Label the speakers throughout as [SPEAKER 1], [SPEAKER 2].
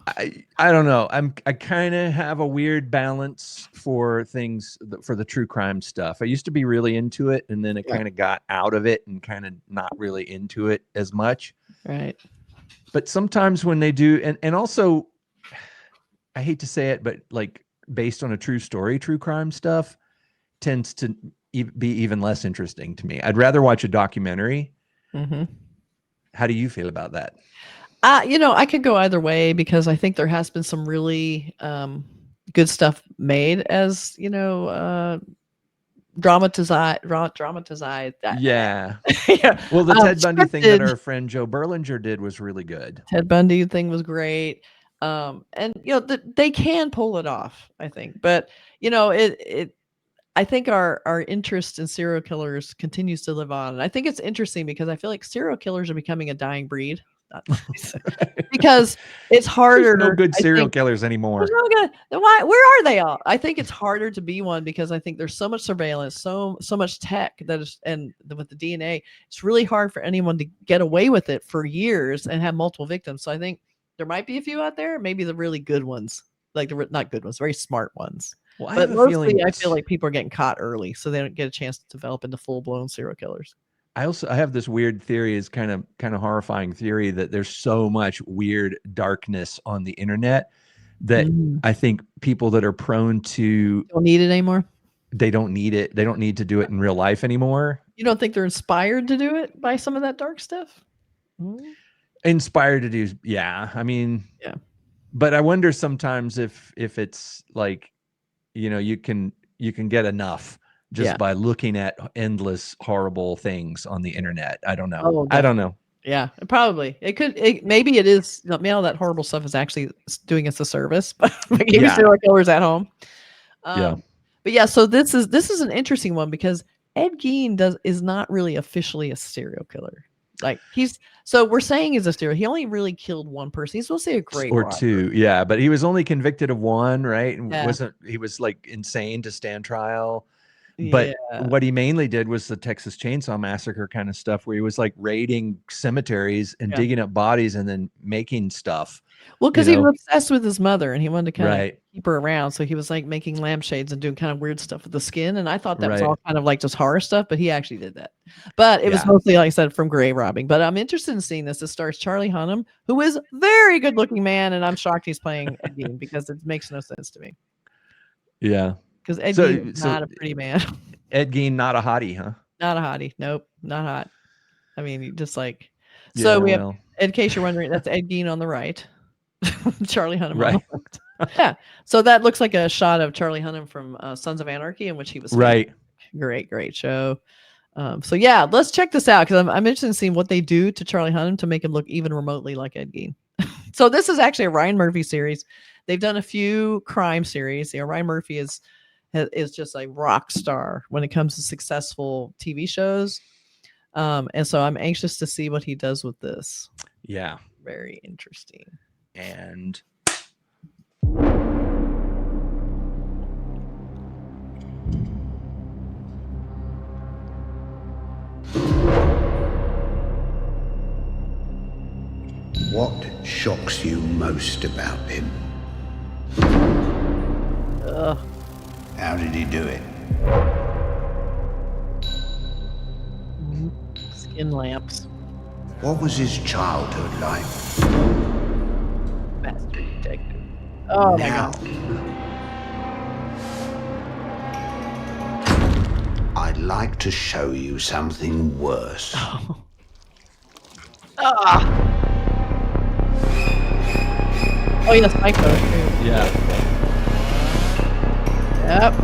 [SPEAKER 1] I don't know. I kind of have a weird balance for things for the true crime stuff. I used to be really into it, and then it kind of got out of it and kind of not really into it as much.
[SPEAKER 2] Right.
[SPEAKER 1] But sometimes when they do, and also, I hate to say it, but like based on a true story, true crime stuff tends to be even less interesting to me. I'd rather watch a documentary.
[SPEAKER 2] Mm-hmm.
[SPEAKER 1] How do you feel about that?
[SPEAKER 2] I could go either way because I think there has been some really good stuff made as, dramatized.
[SPEAKER 1] Yeah.
[SPEAKER 2] Yeah.
[SPEAKER 1] Well, the Ted Bundy thing that our friend Joe Berlinger did was really good.
[SPEAKER 2] Ted Bundy thing was great. And they can pull it off, I think. But I think our interest in serial killers continues to live on. And I think it's interesting because I feel like serial killers are becoming a dying breed. Because it's harder.
[SPEAKER 1] There's no good serial killers anymore.
[SPEAKER 2] Why? Where are they all? I think it's harder to be one because I think there's so much surveillance, so much tech that is, and with the DNA, it's really hard for anyone to get away with it for years and have multiple victims. So I think there might be a few out there, maybe the really good ones, like the not good ones, very smart ones. Well, but mostly, I feel like people are getting caught early, so they don't get a chance to develop into full blown serial killers.
[SPEAKER 1] I have this weird theory, is kind of horrifying theory, that there's so much weird darkness on the internet that I think people that are prone to
[SPEAKER 2] don't need it anymore.
[SPEAKER 1] They don't need it. They don't need to do it in real life anymore.
[SPEAKER 2] You don't think they're inspired to do it by some of that dark stuff?
[SPEAKER 1] Inspired to do, yeah. I mean,
[SPEAKER 2] yeah.
[SPEAKER 1] But I wonder sometimes if it's like, you can get enough just by looking at endless horrible things on the internet. I don't know.
[SPEAKER 2] Oh,
[SPEAKER 1] I don't know.
[SPEAKER 2] Yeah, probably. Maybe it is. All that horrible stuff is actually doing us a service. But maybe serial killers at home. But yeah, so this is an interesting one because Ed Gein is not really officially a serial killer. Like we're saying he's a serial. He only really killed one person. He's supposed to be a great
[SPEAKER 1] or
[SPEAKER 2] robber.
[SPEAKER 1] two, yeah. But he was only convicted of one, right? And he was like insane to stand trial. But what he mainly did was the Texas Chainsaw Massacre kind of stuff, where he was like raiding cemeteries and digging up bodies and then making stuff.
[SPEAKER 2] Well, because he was obsessed with his mother and he wanted to kind of keep her around. So he was like making lampshades and doing kind of weird stuff with the skin. And I thought that was all kind of like just horror stuff, but he actually did that. But it was mostly, like I said, from grave robbing. But I'm interested in seeing this. It stars Charlie Hunnam, who is a very good looking man. And I'm shocked he's playing Ed Gein because it makes no sense to me.
[SPEAKER 1] Yeah.
[SPEAKER 2] Because Ed Gein is not a pretty man.
[SPEAKER 1] Ed Gein, not a hottie, huh?
[SPEAKER 2] Not a hottie. Nope, not hot. I mean, just like... So we have, in case you're wondering, that's Ed Gein on the right. Charlie Hunnam on the left. Yeah. So that looks like a shot of Charlie Hunnam from Sons of Anarchy, in which he was
[SPEAKER 1] right.
[SPEAKER 2] Great show. So yeah, let's check this out because I'm interested in seeing what they do to Charlie Hunnam to make him look even remotely like Ed Gein. So this is actually a Ryan Murphy series. They've done a few crime series. Ryan Murphy is just a rock star when it comes to successful TV shows. And so I'm anxious to see what he does with this.
[SPEAKER 1] Yeah.
[SPEAKER 2] Very interesting.
[SPEAKER 1] And
[SPEAKER 3] what shocks you most about him? How did he do it?
[SPEAKER 2] Skin lamps.
[SPEAKER 3] What was his childhood like?
[SPEAKER 2] Master detective. Oh my God.
[SPEAKER 3] I'd like to show you something worse.
[SPEAKER 2] Oh yeah, Psycho.
[SPEAKER 1] Yeah.
[SPEAKER 2] Yep.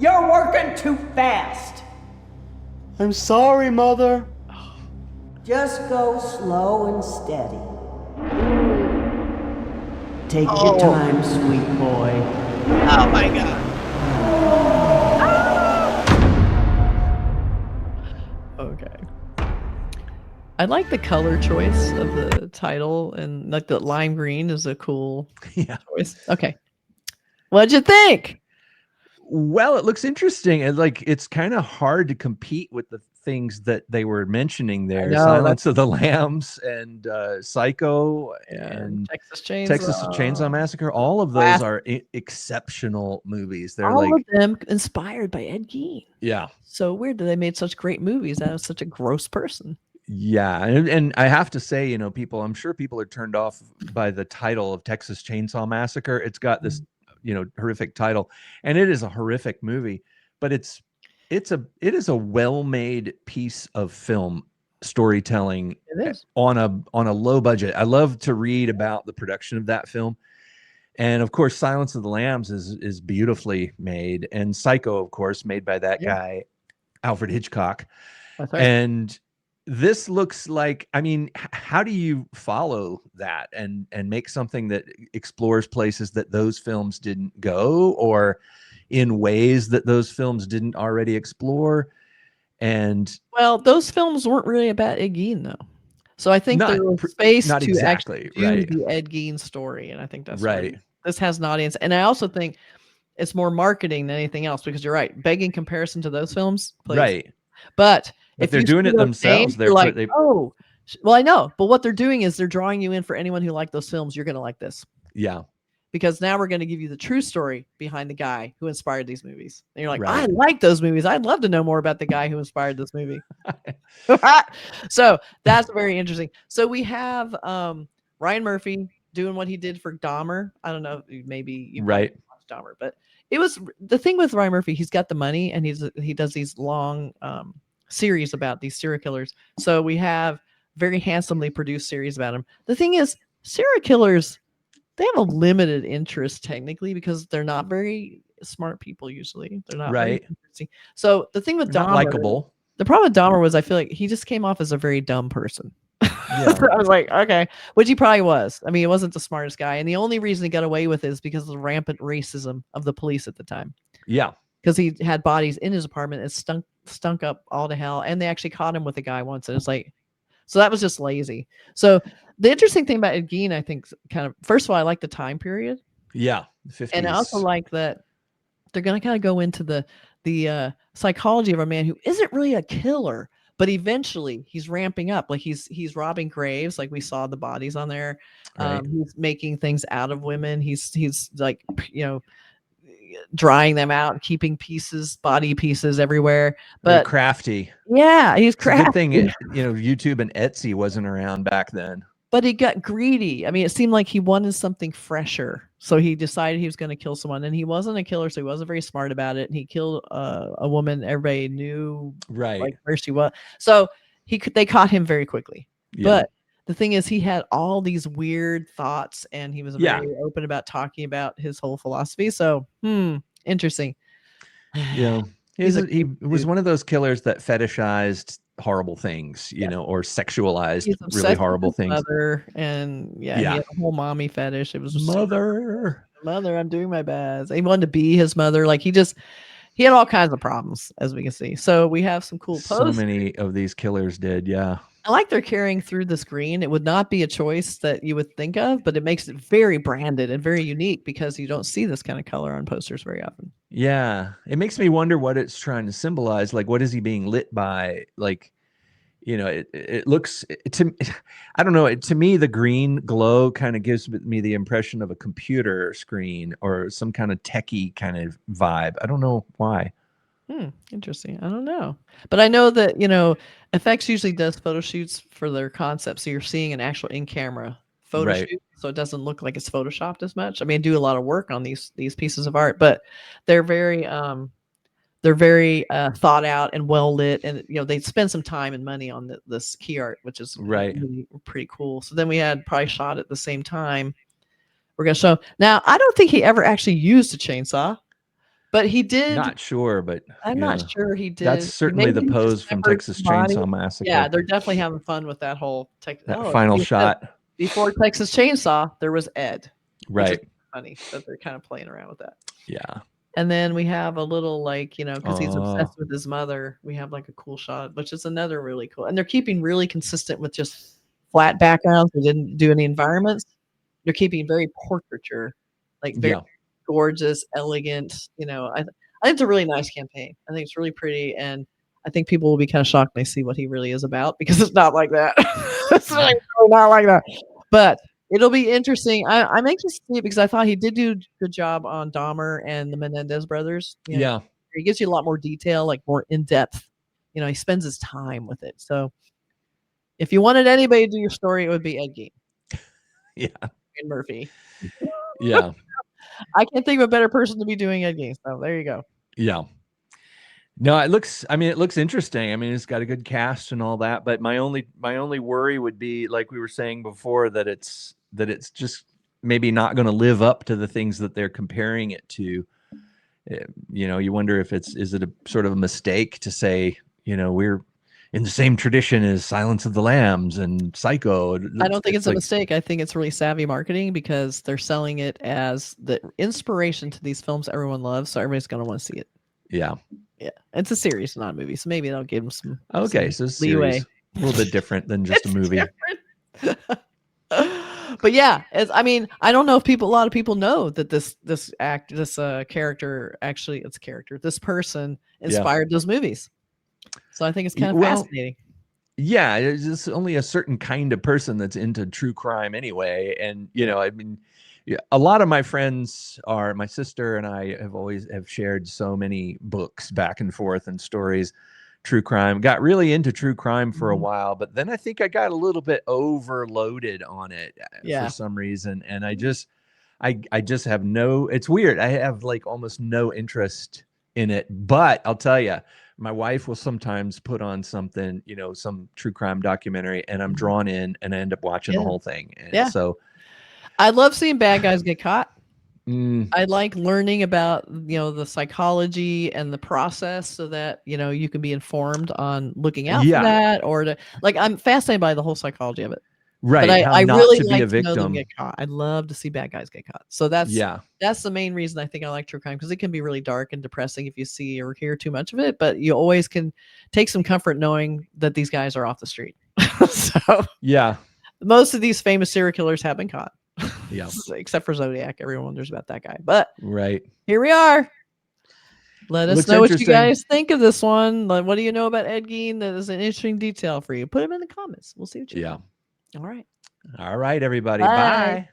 [SPEAKER 4] You're working too fast.
[SPEAKER 5] I'm sorry, Mother.
[SPEAKER 4] Just go slow and steady. Take your time, sweet boy.
[SPEAKER 2] Oh my God. Okay. I like the color choice of the title, and like the lime green is a cool choice. Okay. What'd you think?
[SPEAKER 1] Well, it looks interesting, and like it's kind of hard to compete with the things that they were mentioning there. Silence of the Lambs and Psycho and Texas Chainsaw Massacre. All of those are exceptional movies. They're
[SPEAKER 2] all of them inspired by Ed Gein.
[SPEAKER 1] Yeah.
[SPEAKER 2] So weird that they made such great movies out of such a gross person.
[SPEAKER 1] Yeah, and I have to say, I'm sure people are turned off by the title of Texas Chainsaw Massacre. It's got this, horrific title, and it is a horrific movie, but it is a well-made piece of film storytelling on a low budget. I love to read about the production of that film. And of course, Silence of the Lambs is beautifully made, and Psycho, of course, made by that guy, Alfred Hitchcock. That's right. And this looks like, how do you follow that and make something that explores places that those films didn't go, or in ways that those films didn't already explore? And
[SPEAKER 2] well, those films weren't really about Ed Gein, though. So I think there was space to actually do the Ed Gein story, and I think that's right. This has an audience, and I also think it's more marketing than anything else, because you're right, begging comparison to those films, please.
[SPEAKER 1] Right?
[SPEAKER 2] But
[SPEAKER 1] if they're doing it themselves,
[SPEAKER 2] they're like, oh, well, I know. But what they're doing is they're drawing you in. For anyone who liked those films, you're going to like this.
[SPEAKER 1] Yeah.
[SPEAKER 2] Because now we're going to give you the true story behind the guy who inspired these movies. And you're like, I like those movies. I'd love to know more about the guy who inspired this movie. So that's very interesting. So we have Ryan Murphy doing what he did for Dahmer. I don't know, maybe you watched Dahmer, but it was the thing with Ryan Murphy. He's got the money, and he does these long series about these serial killers. So we have very handsomely produced series about him. The thing is, serial killers, they have a limited interest technically, because they're not very smart people usually. They're not very interesting. So the thing with Dahmer,
[SPEAKER 1] likable.
[SPEAKER 2] The problem with Dahmer was I feel like he just came off as a very dumb person. So I was like, okay, which he probably was. He wasn't the smartest guy, and the only reason he got away with it is because of the rampant racism of the police at the time.
[SPEAKER 1] Yeah,
[SPEAKER 2] because he had bodies in his apartment and stunk up all to hell, and they actually caught him with a guy once, and it's like, so that was just lazy. So the interesting thing about Ed Gein, I think, kind of, first of all, I like the time period.
[SPEAKER 1] Yeah, the 50s.
[SPEAKER 2] And I also like that they're going to kind of go into the psychology of a man who isn't really a killer, but eventually he's ramping up. Like he's robbing graves, like we saw the bodies on there. He's making things out of women. He's like, drying them out, keeping body pieces everywhere. But
[SPEAKER 1] very crafty.
[SPEAKER 2] Yeah, he's crafty.
[SPEAKER 1] Good thing YouTube and Etsy wasn't around back then.
[SPEAKER 2] But he got greedy. It seemed like he wanted something fresher, so he decided he was going to kill someone. And he wasn't a killer, so he wasn't very smart about it. And he killed a woman everybody knew like where she was. So they caught him very quickly. Yeah. But the thing is, he had all these weird thoughts, and he was very open about talking about his whole philosophy. So, interesting.
[SPEAKER 1] Yeah, he was one of those killers that fetishized horrible things, or sexualized really horrible things.
[SPEAKER 2] Mother, and he had a whole mommy fetish. It was just mother, I'm doing my best. He wanted to be his mother. Like he had all kinds of problems, as we can see. So we have some cool posts.
[SPEAKER 1] So many of these killers did, yeah.
[SPEAKER 2] I like they're carrying through the screen. It would not be a choice that you would think of, but it makes it very branded and very unique, because you don't see this kind of color on posters very often.
[SPEAKER 1] Yeah. It makes me wonder what it's trying to symbolize. Like, what is he being lit by? Like, it looks I don't know. To me, the green glow kind of gives me the impression of a computer screen or some kind of techie kind of vibe. I don't know why.
[SPEAKER 2] Interesting. I don't know. But I know that, FX usually does photo shoots for their concepts. So you're seeing an actual in-camera photo shoot. So it doesn't look like it's photoshopped as much. I do a lot of work on these pieces of art, but they're very thought out and well lit. And, they spend some time and money on this key art, which is really pretty cool. So then we had probably shot at the same time. We're going to show. Now, I don't think he ever actually used a chainsaw. But he did.
[SPEAKER 1] Not sure, but
[SPEAKER 2] I'm not sure he did.
[SPEAKER 1] That's certainly the pose from Texas Chainsaw Massacre.
[SPEAKER 2] Yeah, they're definitely having fun with that whole
[SPEAKER 1] final shot.
[SPEAKER 2] Before Texas Chainsaw, there was Ed.
[SPEAKER 1] Right.
[SPEAKER 2] Funny that they're kind of playing around with that.
[SPEAKER 1] Yeah.
[SPEAKER 2] And then we have a little like, because he's
[SPEAKER 1] Oh,
[SPEAKER 2] obsessed with his mother, we have like a cool shot, which is another really cool. And they're keeping really consistent with just flat backgrounds. They didn't do any environments. They're keeping very portraiture, like very
[SPEAKER 1] yeah.
[SPEAKER 2] gorgeous, elegant. I think it's a really nice campaign. I think it's really pretty, and I think people will be kind of shocked when they see what he really is about because it's not like that. It's really not like that. But it'll be interesting. I'm anxious to see it because I thought he did do a good job on Dahmer and the Menendez brothers.
[SPEAKER 1] Yeah.
[SPEAKER 2] He gives you a lot more detail, like more in depth. He spends his time with it. So if you wanted anybody to do your story, it would be Ed Gein
[SPEAKER 1] Yeah.
[SPEAKER 2] and Murphy.
[SPEAKER 1] Yeah.
[SPEAKER 2] I can't think of a better person to be doing Ed Gein. So there you go.
[SPEAKER 1] Yeah. No, it looks interesting. I mean, it's got a good cast and all that, but my only worry would be, like we were saying before, that it's just maybe not going to live up to the things that they're comparing it to. You wonder if is it a sort of a mistake to say, we're in the same tradition as Silence of the Lambs and Psycho.
[SPEAKER 2] I don't think it's a mistake. I think it's really savvy marketing because they're selling it as the inspiration to these films everyone loves, so everybody's going to want to see it.
[SPEAKER 1] Yeah.
[SPEAKER 2] Yeah. It's a series, not a movie, so maybe that'll give them some
[SPEAKER 1] Okay, so
[SPEAKER 2] leeway.
[SPEAKER 1] Series, a little bit different than just a movie.
[SPEAKER 2] But yeah, I don't know if a lot of people know that this character, actually, this person inspired those movies. So I think it's kind of fascinating.
[SPEAKER 1] Yeah, there's just only a certain kind of person that's into true crime anyway. And, a lot of my friends my sister and I have shared so many books back and forth and stories, true crime. Got really into true crime for a while, but then I think I got a little bit overloaded on it for some reason. And I just have it's weird. I have like almost no interest in it, but I'll tell you, my wife will sometimes put on something, some true crime documentary, and I'm drawn in and I end up watching the whole thing. And so
[SPEAKER 2] I love seeing bad guys get caught. I like learning about, the psychology and the process so that, you can be informed on looking out for that, or I'm fascinated by the whole psychology of it.
[SPEAKER 1] Right.
[SPEAKER 2] But I
[SPEAKER 1] not
[SPEAKER 2] really
[SPEAKER 1] to be
[SPEAKER 2] like
[SPEAKER 1] a
[SPEAKER 2] to know them
[SPEAKER 1] victim.
[SPEAKER 2] get caught. I'd love to see bad guys get caught. So that's the main reason I think I like true crime, because it can be really dark and depressing if you see or hear too much of it, but you always can take some comfort knowing that these guys are off the street. So most of these famous serial killers have been caught.
[SPEAKER 1] Yeah.
[SPEAKER 2] Except for Zodiac. Everyone wonders about that guy. But here we are. Let us know what you guys think of this one. What do you know about Ed Gein that is an interesting detail for you? Put them in the comments. We'll see what you think. All right.
[SPEAKER 1] All right, everybody. Bye.